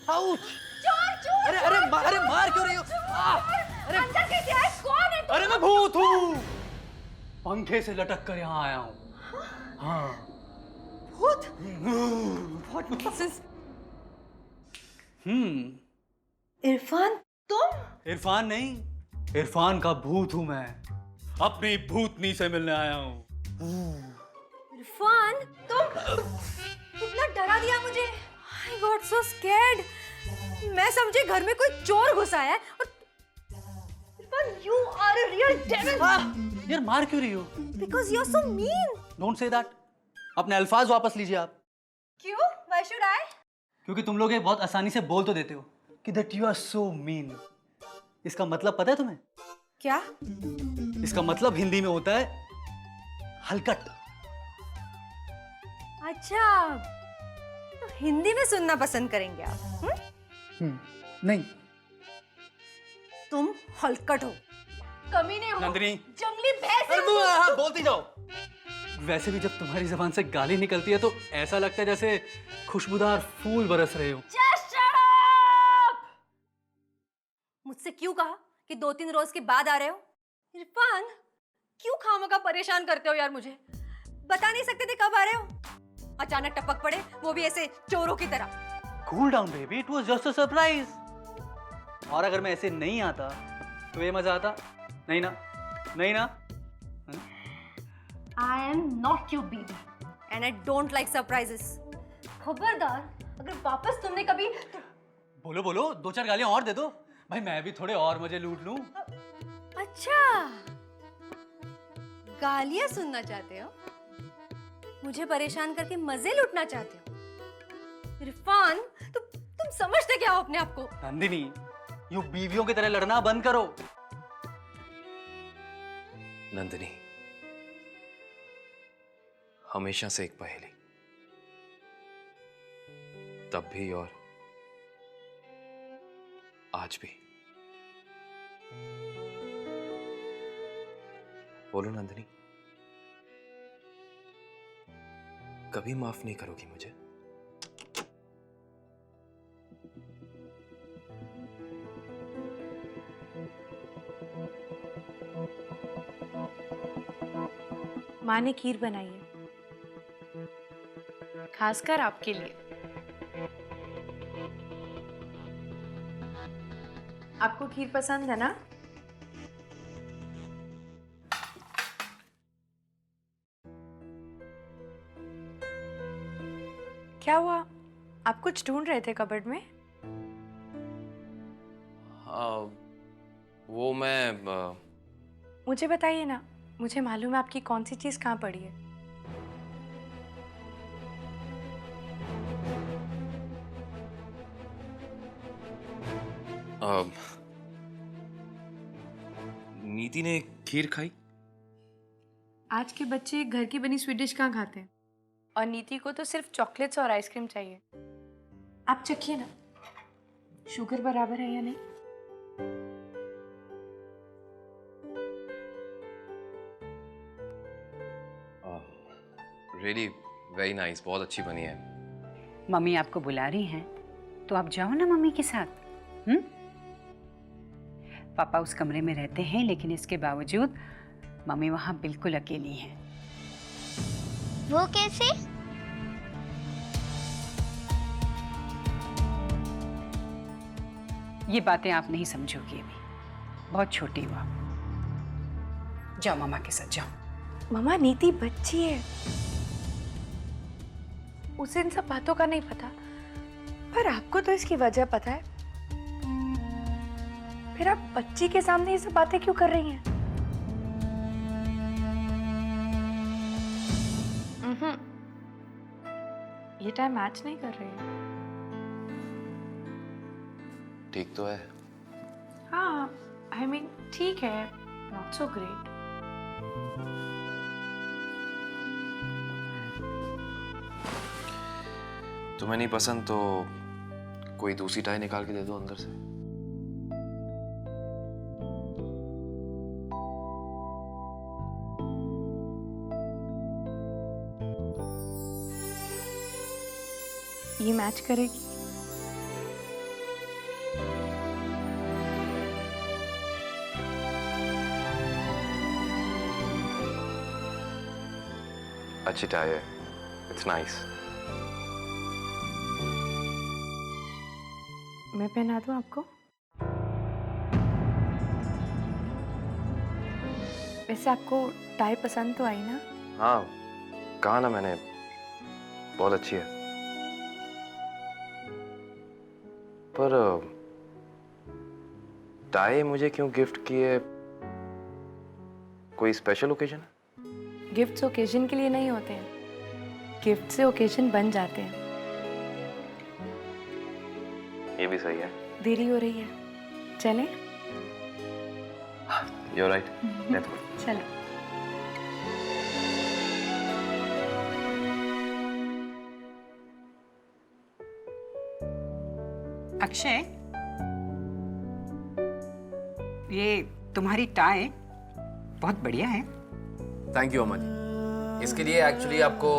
Ouch! चोर चोर! अरे अरे अरे मार क्यों रही हो? अरे अंदर कैसे आए? कौन है? अरे मैं भूत हूँ, पंखे से लटक कर यहाँ आया हूँ। हाँ। भूत? What nonsense! इरफान, तुम? इरफान नहीं, इरफान का भूत हूँ मैं। अपनी भूतनी से मिलने आया हूँ। इरफान, तुम कितना डरा दिया मुझे। I got so scared. मैं समझी घर में कोई चोर घुसा है और Irfan, you are a real devil. यार मार क्यों रही हो? Because you're so mean. Don't say that. अपने अल्फाज वापस लीजिए आप। क्यों? Why should I? क्योंकि तुम लोग ये बहुत आसानी से बोल तो देते हो कि that you are so mean. इसका मतलब पता है तुम्हें? क्या? इसका मतलब हिंदी में होता है हलकट। अच्छा, तो हिंदी में सुनना पसंद करेंगे आप? नहीं। तुम हलकट हो, कमीने हो, नंदिनी। जंगली भैंस अरे हो। हाँ, बोलती जाओ। वैसे भी जब तुम्हारी जबान से गाली निकलती है तो ऐसा लगता है जैसे खुशबूदार फूल बरस रहे हो। Just shut up! मुझसे क्यों कहा कि 2-3 रोज के बाद आ रहे हो? इरफान, क्यों खामखा परेशान करते हो यार मुझे? बता नहीं सकते थे कब आ रहे हो? अचानक टपक पड़े, वो भी ऐसे चोरों की तरह। Cool down baby, it was just a surprise. और अगर मैं ऐसे नहीं आता तो ये मजा आता? नहीं ना? नहीं ना? I am not your baby and I don't like surprises. खबरदार, अगर वापस तुमने कभी बोलो बोलो, 2-4 गालियां और दे दो भाई, मैं भी थोड़े और मजे लूट लूं। अच्छा, गालियां सुनना चाहते हो? मुझे परेशान करके मजे लूटना चाहते हो? इरफान, तुम समझते क्या हो अपने आप को? नंदिनी, यूं बीवियों की तरह लड़ना बंद करो। नंदिनी, हमेशा से एक पहेली, तब भी और आज भी। बोलो नंदिनी, कभी माफ नहीं करोगी मुझे? माँ ने खीर बनाई है, खासकर आपके लिए। आपको खीर पसंद है ना? क्या हुआ? आप कुछ ढूंढ रहे थे कबर्ड में? वो मैं मुझे बताइए ना, मुझे मालूम है आपकी कौन सी चीज कहाँ पड़ी है। नीति ने खीर खाई। आज के बच्चे घर की बनी स्वीट डिश कहाँ खाते हैं? और नीति को तो सिर्फ चॉकलेट्स और आइसक्रीम चाहिए। आप चखिए ना, शुगर बराबर है या नहीं। रियली वेरी नाइस, बहुत अच्छी बनी है। मम्मी आपको बुला रही हैं तो आप जाओ ना मम्मी के साथ। पापा उस कमरे में रहते हैं, लेकिन इसके बावजूद मम्मी वहां बिल्कुल अकेली हैं। वो कैसे? ये बातें आप नहीं समझोगी अभी, बहुत छोटी हो आप। जाओ मामा के साथ जाओ। मम्मा, नीति बच्ची है, उसे इन सब बातों का नहीं पता, पर आपको तो इसकी वजह पता है। फिर आप बच्ची के सामने ये सब बातें क्यों कर रही हैं? ये टाइम मैच नहीं कर रही है। ठीक तो है। हाँ, आई मीन ठीक है, नॉट सो ग्रेट। तुम्हें नहीं पसंद तो कोई दूसरी टाई निकाल के दे दो अंदर से। ये मैच करेगी? अच्छी टाई है, इट्स नाइस। मैं पहना दूं आपको? वैसे आपको टाई पसंद तो आई ना? हाँ, कहा ना मैंने, बहुत अच्छी है। पर टाई मुझे क्यों गिफ्ट की है? कोई स्पेशल ओकेजन? गिफ्ट्स ओकेजन के लिए नहीं होते हैं, गिफ्ट से ओकेजन बन जाते हैं। ये भी सही है। देरी हो रही है, चलें? You're right. Let's go. चलो। अक्षय, ये तुम्हारी टाई बहुत बढ़िया है। थैंक यू अम्मा जी। इसके लिए एक्चुअली आपको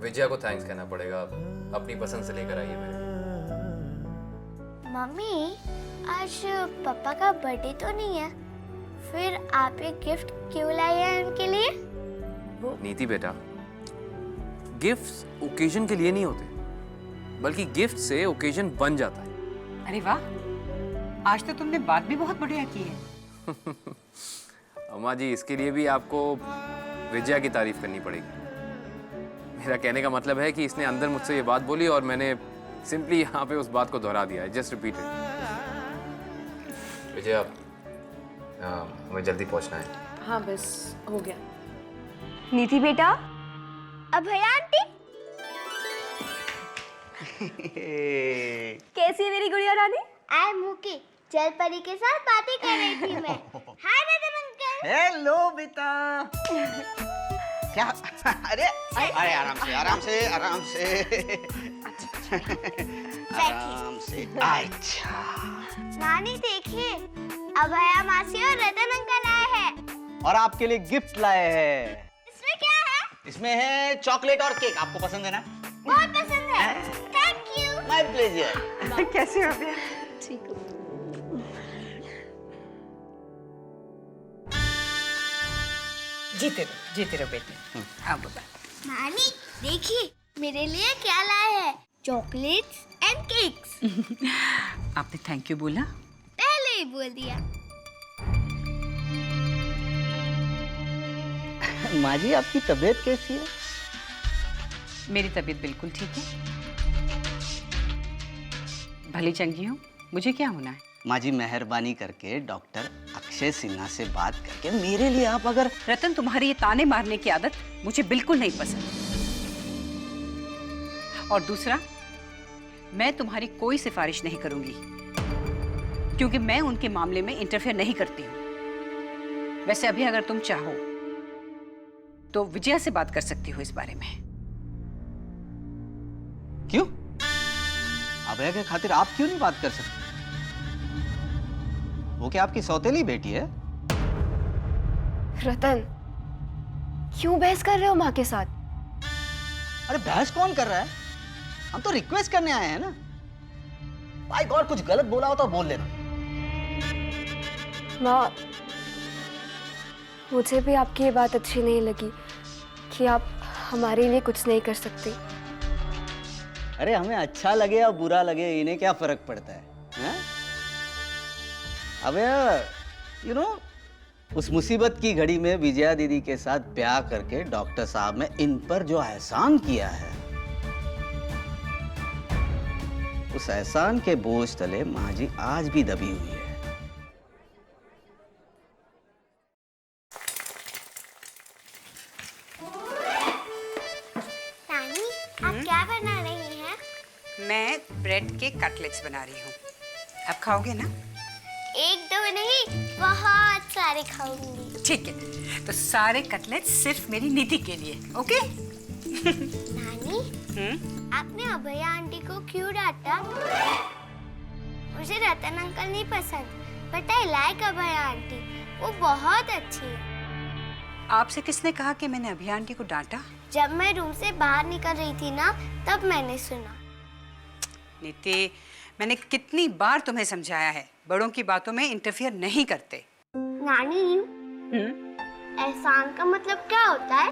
विजया को थैंक्स कहना पड़ेगा, अपनी पसंद से लेकर आई है मेरे लिए। मम्मी, आज पापा का बर्थडे तो नहीं है, फिर आप एक गिफ्ट क्यों लाई है उनके लिए? नीति बेटा, गिफ्ट्स ओकेजन के लिए नहीं होते, बल्कि गिफ्ट से ओकेजन बन जाता है। अरे वाह, आज तो तुमने बात भी बहुत बढ़िया की है। अम्मा जी, इसके लिए भी आपको विजया की तारीफ करनी पड़ेगी। मेरा कहने का मतलब है कि इसने अंदर मुझसे ये बात बोली और मैंने सिंपली यहाँ पे उस बात को दोहरा दिया है, जस्ट रिपीट इट। विजया, हमें जल्दी पहुँचना है। हाँ बस हो गया। नीति बेटा, अभया आंटी, कैसी है मेरी गुड़िया रानी? आई मुकी, जल परी के साथ बातें कर रही थी मैं। हाय रतन अंकल। हेलो बेटा। क्या? अरे अरे आराम से आराम से आराम से आराम से। अच्छा नानी देखिए, अभया मासी और रतन अंकल आए हैं। और आपके लिए गिफ्ट लाए हैं। इसमें क्या है? इसमें है चॉकलेट और केक। आपको पसंद है ना? बहुत पसंद है। Thank you. My pleasure. कैसे हो गया? ठीक है। जीते रहो बेटे। हाँ बाबा। नानी देखिए, मेरे लिए क्या लाए हैं? Chocolates and cakes. आपने थैंक यू बोला? पहले ही बोल दिया। माँ जी, आपकी तबीयत कैसी है? मेरी तबीयत बिल्कुल ठीक है, भली चंगी हूँ। मुझे क्या होना है? माँ जी, मेहरबानी करके डॉक्टर अक्षय सिन्हा से बात करके मेरे लिए आप अगर... रतन, तुम्हारी ये ताने मारने की आदत मुझे बिल्कुल नहीं पसंद। और दूसरा, मैं तुम्हारी कोई सिफारिश नहीं करूंगी, क्योंकि मैं उनके मामले में इंटरफेयर नहीं करती हूँ। वैसे अभी अगर तुम चाहो तो विजया से बात कर सकती हो इस बारे में। क्यों? अभय के खातिर आप क्यों नहीं बात कर सकते? वो क्या आपकी सौतेली बेटी है? रतन, क्यों बहस कर रहे हो माँ के साथ? अरे बहस कौन कर रहा है? हम तो रिक्वेस्ट करने आए हैं ना। भाई गॉड, कुछ गलत बोला हो तो बोल लेना। माँ, मुझे भी आपकी ये बात अच्छी नहीं लगी कि आप हमारे लिए कुछ नहीं कर सकती। अरे हमें अच्छा लगे या बुरा लगे, इन्हें क्या फर्क पड़ता है, हैं? अबे यू नो, उस मुसीबत की घड़ी में विजया दीदी के साथ ब्याह करके डॉक्टर साहब ने इन पर जो एहसान किया है, उस एहसान के बोझ तले माँ जी आज भी दबी हुई है। नानी, आप क्या बना रही हैं? मैं ब्रेड के कटलेट्स बना रही हूँ। आप खाओगे ना? एक दो नहीं, बहुत सारे खाऊंगी। ठीक है, तो सारे कटलेट्स सिर्फ मेरी निधि के लिए, ओके? नानी, आपने अभया आंटी को क्यों डांटा? मुझे रतन अंकल नहीं पसंद, but I like Abhaya aunty, वो बहुत अच्छी है। आपसे किसने कहा कि मैंने अभया आंटी को डांटा? जब मैं रूम से बाहर निकल रही थी ना, तब मैंने सुना। नीति, मैंने कितनी बार तुम्हें समझाया है, बड़ों की बातों में इंटरफियर नहीं करते। नानी, एहसान का मतलब क्या होता है?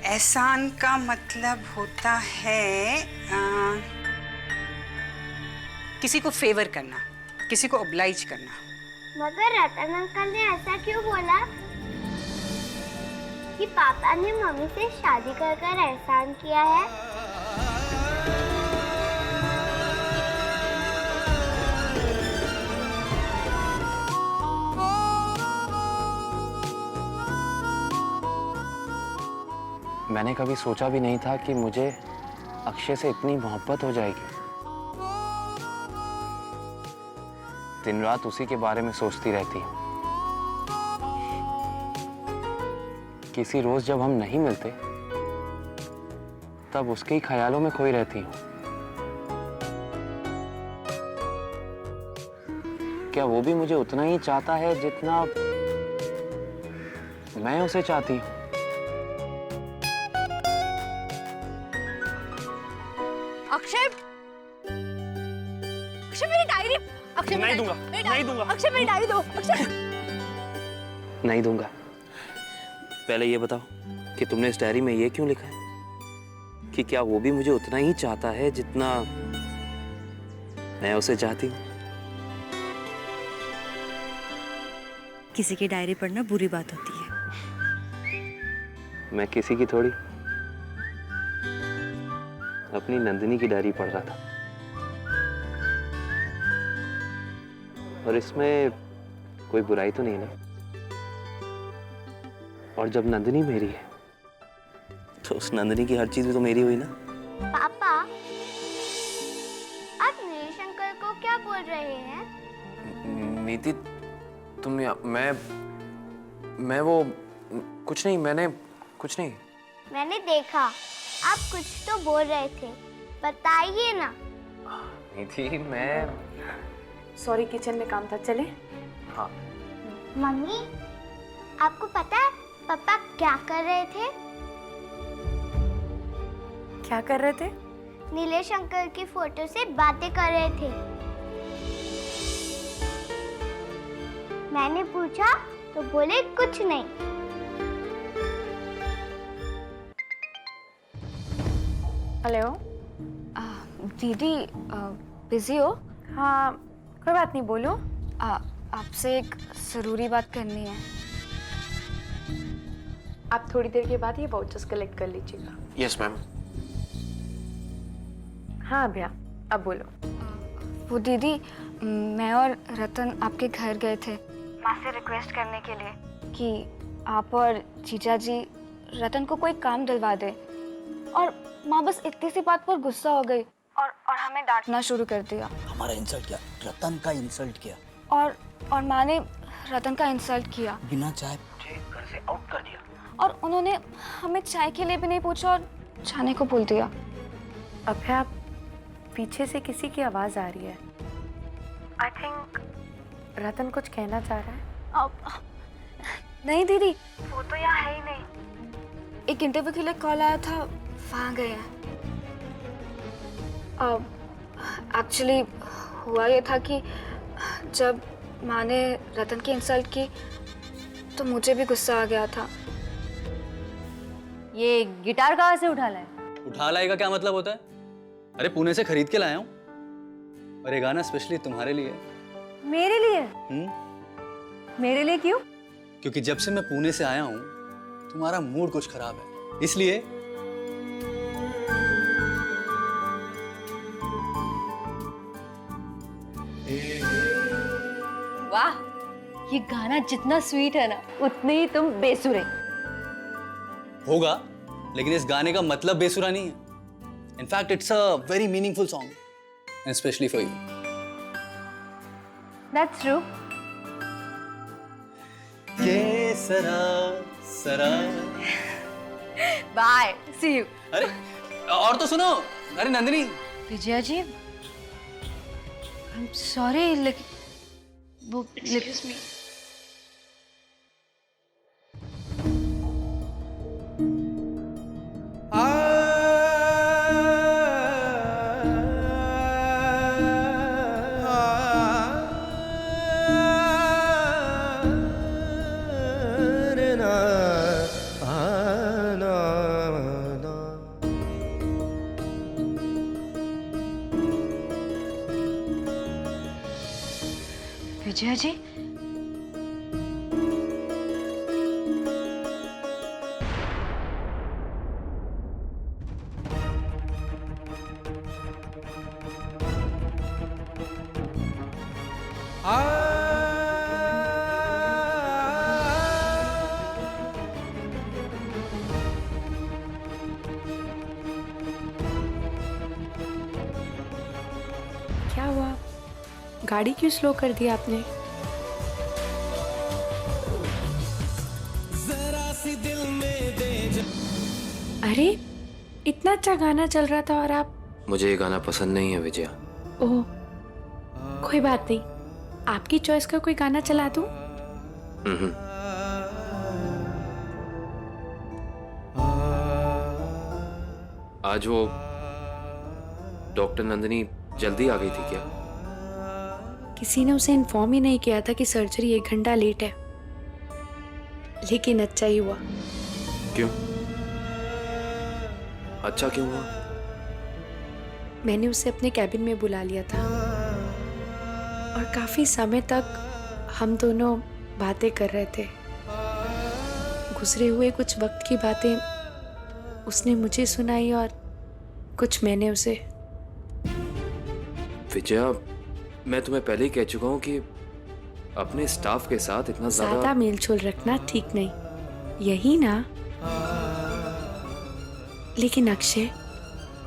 एहसान का मतलब होता है किसी को फेवर करना, किसी को ओब्लाइज करना। मगर रतन अंकल ने ऐसा क्यों बोला कि पापा ने मम्मी से शादी कर कर एहसान किया है? मैंने कभी सोचा भी नहीं था कि मुझे अक्षय से इतनी मोहब्बत हो जाएगी। दिन रात उसी के बारे में सोचती रहती हूँ। किसी रोज जब हम नहीं मिलते तब उसके ही ख्यालों में खोई रहती हूँ। क्या वो भी मुझे उतना ही चाहता है जितना मैं उसे चाहती हूँ? अक्षय, अक्षय मेरी डायरी, अक्षय नहीं दूंगा, नहीं दूंगा। अक्षय मेरी डायरी दो, अक्षय। नहीं दूंगा। पहले ये बताओ कि तुमने इस डायरी में ये क्यों लिखा है कि क्या वो भी मुझे उतना ही चाहता है जितना मैं उसे चाहती हूँ? किसी की डायरी पढ़ना बुरी बात होती है। मैं किसी की थोड़ी, अपनी नंदिनी की डायरी पढ़ रहा था। और इसमें कोई बुराई तो नहीं ना? और जब नंदिनी मेरी है तो उस नंदिनी की हर चीज भी तो मेरी हुई ना। पापा, आप नीलेश अंकल को क्या बोल रहे हैं? नीति, तुम मैं वो कुछ नहीं, मैंने कुछ नहीं। मैंने देखा, आप कुछ तो बोल रहे थे, बताइए ना। नीति, मैं सॉरी, किचन में काम था, चले? हाँ। मम्मी, आपको पता है पापा क्या कर रहे थे? क्या कर रहे थे? नीलेश अंकल की फोटो से बातें कर रहे थे। मैंने पूछा तो बोले कुछ नहीं। हेलो। दीदी बिजी हो? हाँ, कोई बात नहीं, बोलो। आपसे एक ज़रूरी बात करनी है। आप थोड़ी देर के बाद ये वाउचर्स कलेक्ट कर लीजिएगा। Yes ma'am. हाँ भैया, अब बोलो। वो दीदी, मैं और रतन आपके घर गए थे माँ से रिक्वेस्ट करने के लिए कि आप और जीजा जी रतन को कोई काम दिलवा दे। और माँ बस इतनी सी बात पर गुस्सा हो गई और हमें डांटना शुरू कर दिया। हमारा इंसल्ट किया, रतन का इंसल्ट किया। और माँ ने रतन का इंसल्ट किया, बिना चाय पूछे घर से आउट कर दिया। और उन्होंने हमें चाय के लिए भी नहीं पूछा और जाने को बोल दिया। अभय, आप पीछे से किसी की आवाज आ रही है। आई थिंक रतन कुछ कहना चाह रहा है। नहीं दीदी, वो तो यहाँ है ही नहीं। एक इंटरव्यू के लिए कॉल आया था, वहाँ गए हैं। एक्चुअली हुआ ये था कि जब माँ ने रतन की इंसल्ट की तो मुझे भी गुस्सा आ गया था। ये गिटार कहाँ से उठा लाए? उठा लाए का क्या मतलब होता है? अरे पुणे से खरीद के लाया हूँ, और ये गाना स्पेशली तुम्हारे लिए। मेरे लिए? मेरे लिए क्यों? क्योंकि जब से मैं पुणे से आया हूँ तुम्हारा मूड कुछ खराब है, इसलिए। वाह, ये गाना जितना स्वीट है ना, उतने ही तुम बेसुरे। होगा, लेकिन इस गाने का मतलब बेसुरा नहीं है। In fact it's a very meaningful song, and specially for you. That's true. ये सरा सरा। Bye, see you. अरे और तो सुनो। अरे Nandini. Vijaya ji, I am sorry, लेकिन वो एक्सक्यूज मी। विजया जी, क्या हुआ? गाड़ी क्यों स्लो कर दी आपने? अरे, इतना अच्छा गाना चल रहा था और आप... मुझे ये गाना पसंद नहीं है विजया। ओह, कोई बात नहीं। आपकी चॉइस का कोई गाना चला दूं? हम्म। आज वो डॉक्टर नंदिनी जल्दी आ गई थी क्या? किसी ने उसे इन्फॉर्म ही नहीं किया था कि सर्जरी 1 घंटा लेट है, लेकिन अच्छा ही हुआ। क्यों? अच्छा क्यों हुआ? मैंने उसे अपने कैबिन में बुला लिया था और काफी समय तक हम दोनों बातें कर रहे थे। गुजरे हुए कुछ वक्त की बातें उसने मुझे सुनाई और कुछ मैंने उसे। विजया, मैं तुम्हें पहले ही कह चुका हूँ कि अपने स्टाफ के साथ इतना ज्यादा मेलजोल रखना ठीक नहीं, यही ना? लेकिन अक्षय,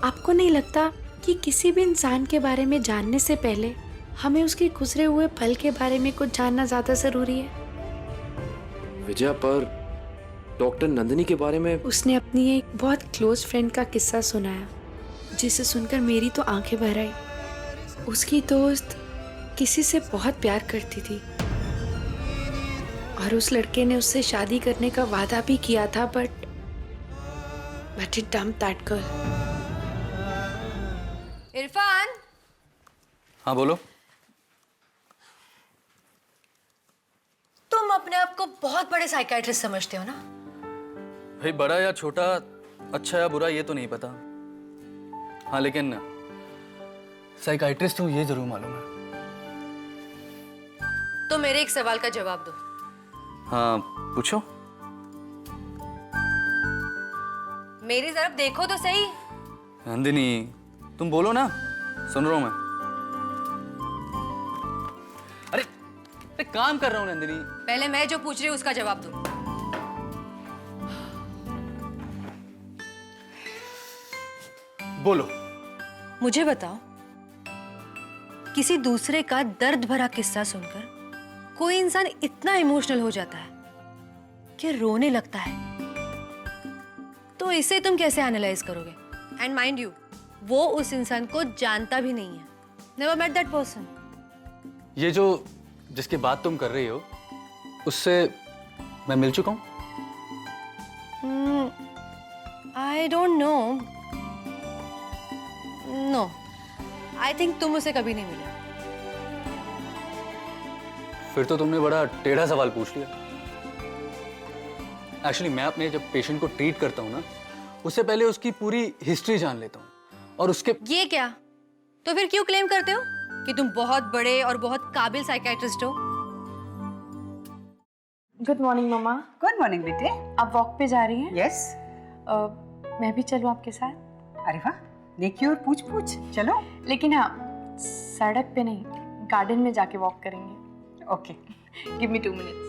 आपको नहीं लगता कि किसी भी इंसान के बारे में जानने से पहले हमें उसके गुजरे हुए पल के बारे में कुछ जानना ज्यादा जरूरी है? विजया, पर डॉक्टर नंदिनी के बारे में उसने अपनी एक बहुत क्लोज फ्रेंड का किस्सा सुनाया, जिसे सुनकर मेरी तो आंखें भर आई। उसकी दोस्त किसी से बहुत प्यार करती थी और उस लड़के ने उससे शादी करने का वादा भी किया था, but he dumped that girl. Irfan, हाँ बोलो। तुम अपने आप को बहुत बड़े साइकियाट्रिस्ट समझते हो ना? भाई बड़ा या छोटा, अच्छा या बुरा ये तो नहीं पता। हाँ लेकिन साइकाइट्रिस्ट हूँ ये जरूर मालूम है। तो मेरे एक सवाल का जवाब दो। हाँ पूछो। मेरी तरफ देखो तो सही। नंदिनी, तुम बोलो ना, सुन रहा हूं मैं। अरे काम कर रहा हूं नंदिनी। पहले मैं जो पूछ रही हूँ उसका जवाब दो। बोलो। मुझे बताओ, किसी दूसरे का दर्द भरा किस्सा सुनकर कोई इंसान इतना इमोशनल हो जाता है कि रोने लगता है, तो इसे तुम कैसे एनालाइज करोगे? एंड माइंड यू, वो उस इंसान को जानता भी नहीं है। Never met that person. ये जो जिसकी बात तुम कर रही हो, उससे मैं मिल चुका हूं। I don't know. No, I think तुम उसे कभी नहीं मिले। फिर तो तुमने बड़ा टेढ़ा सवाल पूछ लिया। एक्चुअली मैं अपने जब पेशेंट को ट्रीट करता हूँ ना, उससे पहले उसकी पूरी हिस्ट्री जान लेता हूँ और उसके... ये क्या? तो फिर क्यों क्लेम करते हो कि तुम बहुत बड़े और बहुत काबिल साइकियाट्रिस्ट हो? गुड मॉर्निंग मम्मा। गुड मॉर्निंग बेटे। आप वॉक पे जा रही हैं? यस। मैं भी चलूं आपके साथ? अरे वाह, देखिए और पूछ पूछ चलो। लेकिन हाँ, सड़क पे नहीं, गार्डन में जाके वॉक करेंगे। Okay, give me 2 minutes.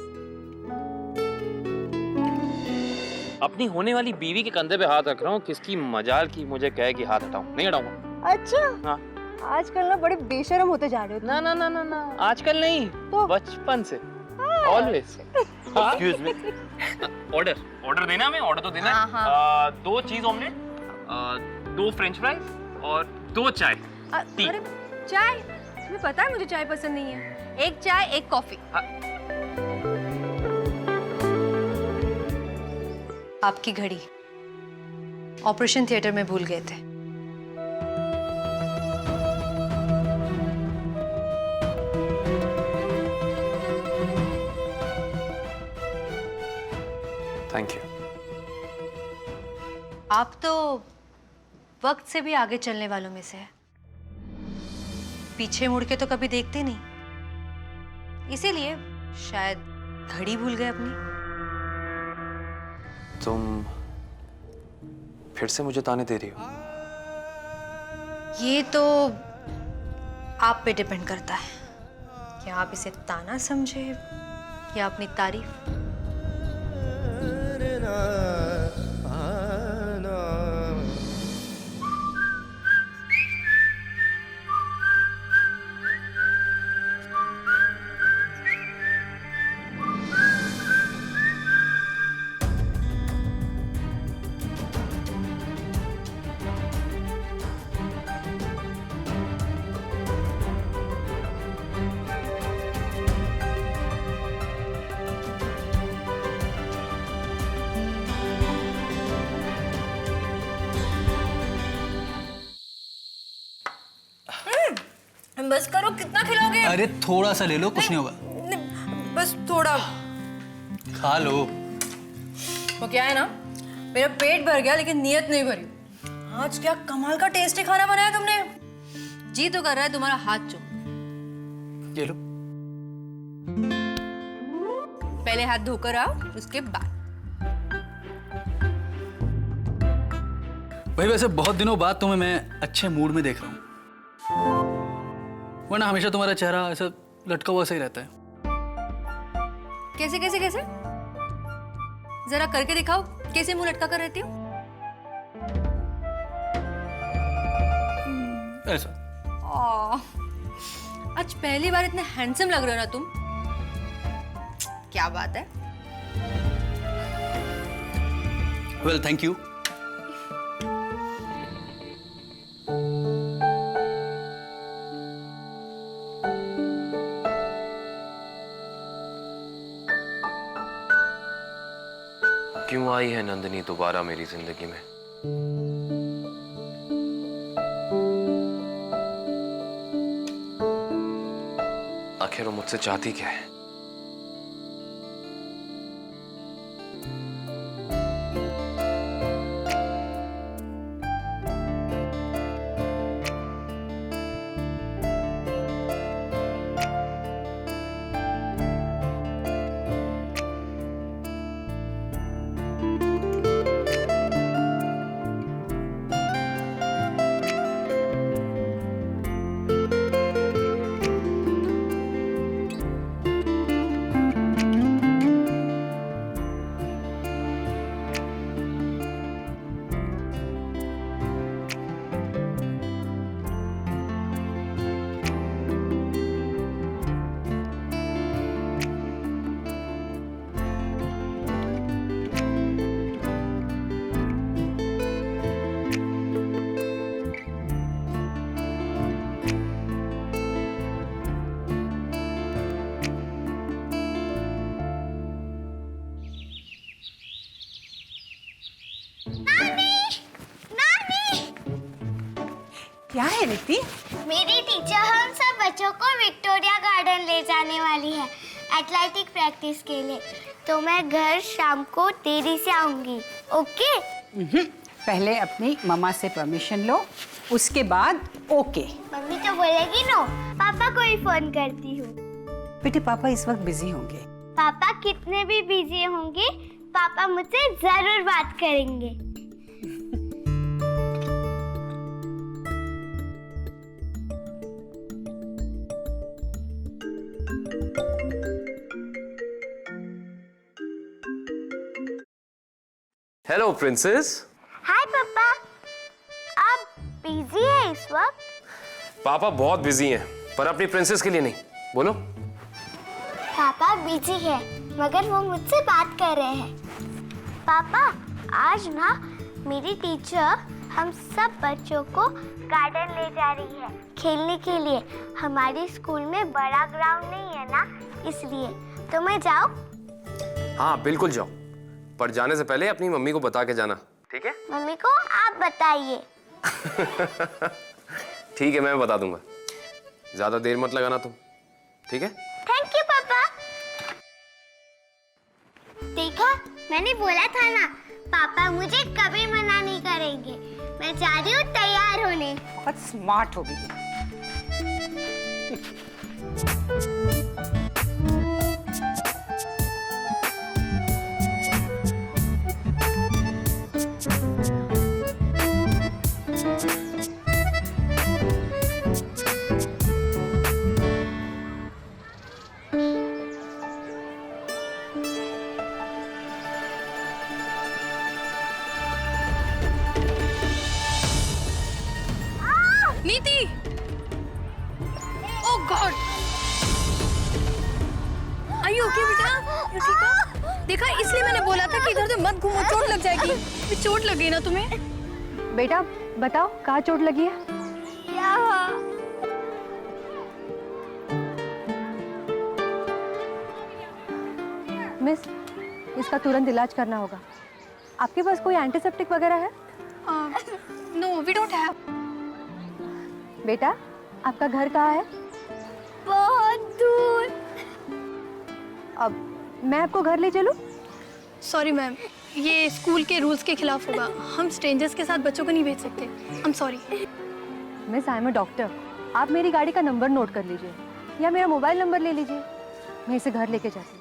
अपनी होने वाली बीवी के कंधे पे हाथ रख रहा हूँ, किसकी मजाल की मुझे कहे कि हाथ हटाऊं। नहीं हटाऊंगा। अच्छा, हाँ। आजकल ना बड़े बेशर्म होते जा रहे हो। ना ना ना ना ना, आजकल नहीं, तो? बचपन से, ऑलवेज। एक्सक्यूज मी, ऑर्डर देना हमें, ऑर्डर तो देना है। 2 चीज ऑमलेट, 2 फ्रेंच फ्राइज और 2 चाय। अरे चाय? तुम्हें पता है मुझे चाय पसंद नहीं है। 1 चाय 1 कॉफी। आपकी घड़ी ऑपरेशन थिएटर में भूल गए थे। Thank you. आप तो वक्त से भी आगे चलने वालों में से है। पीछे मुड़ के तो कभी देखते नहीं। इसीलिए शायद घड़ी भूल गए अपनी। तुम फिर से मुझे ताने दे रही हो? ये तो आप पे डिपेंड करता है कि आप इसे ताना समझे या अपनी तारीफ। बस करो, कितना खिलाओगे? अरे थोड़ा सा ले लो, कुछ नहीं होगा। बस थोड़ा खा लो। वो क्या है ना, मेरा पेट भर गया लेकिन नीयत नहीं भरी। आज क्या कमाल का टेस्टी खाना बनाया तुमने। जी तो कर रहा है तुम्हारा हाथ चूम। ये लो। पहले हाथ धोकर आओ, उसके बाद। भाई वैसे बहुत दिनों बाद तुम्हें मैं अच्छे मूड में देख रहा हूँ, वरना हमेशा तुम्हारा चेहरा ऐसा लटका हुआ सा ही रहता है। कैसे कैसे कैसे? जरा करके दिखाओ, कैसे मुंह लटका कर रहती हो? ऐसा। आज पहली बार इतने हैंडसम लग रहे हो ना तुम। क्या बात है। Well thank you. क्यों आई है नंदिनी दोबारा मेरी जिंदगी में? आखिर वो मुझसे चाहती क्या है? क्या है रिद्धि? मेरी टीचर हम सब बच्चों को विक्टोरिया गार्डन ले जाने वाली है एथलेटिक प्रैक्टिस के लिए, तो मैं घर शाम को देरी से आऊंगी। ओके? पहले अपनी मम्मा से परमिशन लो, उसके बाद ओके। मम्मी तो बोलेगी नो, पापा को ही फोन करती हूँ। बेटे पापा इस वक्त बिजी होंगे। पापा कितने भी बिजी होंगे, पापा मुझसे जरूर बात करेंगे। Hello princess. हाय पापा, आप बिजी है इस वक्त? पापा बहुत बिजी हैं, पर अपनी प्रिंसेस के लिए नहीं। बोलो। पापा बिजी है मगर वो मुझसे बात कर रहे हैं। पापा आज ना मेरी टीचर हम सब बच्चों को गार्डन ले जा रही है खेलने के लिए। हमारी स्कूल में बड़ा ग्राउंड नहीं है ना, इसलिए। तो मैं जाऊँ? हाँ बिल्कुल जाओ, पर जाने से पहले अपनी मम्मी को बता के जाना, ठीक है? मम्मी को आप बताइए। ठीक है, मैं बता दूंगा। ज्यादा देर मत लगाना तुम, ठीक है? थैंक यू पापा। देखा, मैंने बोला था ना, पापा मुझे कभी मना नहीं करेंगे। मैं जा रही हूँ तैयार होने। बहुत स्मार्ट हो गई। ठीक है? देखा, इसलिए मैंने बोला था कि इधर से मत घूमो, चोट लग जाएगी। भी चोट लगी ना तुम्हें? बेटा बताओ कहाँ चोट लगी है? मिस, इसका तुरंत इलाज करना होगा। आपके पास कोई एंटीसेप्टिक वगैरह है? No, we don't have. बेटा आपका घर कहाँ है? बहुत दूर। अब मैं आपको घर ले चलूं? सॉरी मैम, ये स्कूल के रूल्स के खिलाफ होगा। हम स्ट्रेंजर्स के साथ बच्चों को नहीं भेज सकते। आई am sorry. Miss, I am a doctor. आप मेरी गाड़ी का नंबर नोट कर लीजिए या मेरा मोबाइल नंबर ले लीजिए, मैं इसे घर लेके जाती हूँ।